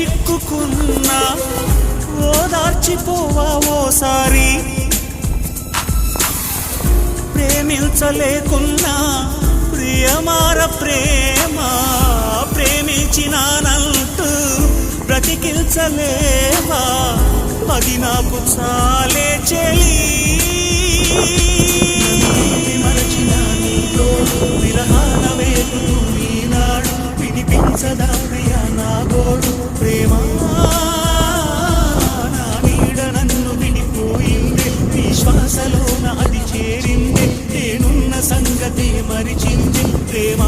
చిక్కుకున్నా ఓదార్చిపోవా ఓసారి. ప్రేమించలేకున్నా ప్రియమార ప్రేమ, ప్రేమించినానంటూ బ్రతికించలేవా, అది నాకు చాలే చెలి. మరచిన నీతో విరహాన వేగుతూ ఈనాడు వినిపించదానయ్యా నా గోడు. ప్రేమ నా నీడ నన్ను విడిపోయింది, విశ్వాసలోన అది చేరింది, నేనున్న సంగతి మరిచింది. ప్రేమ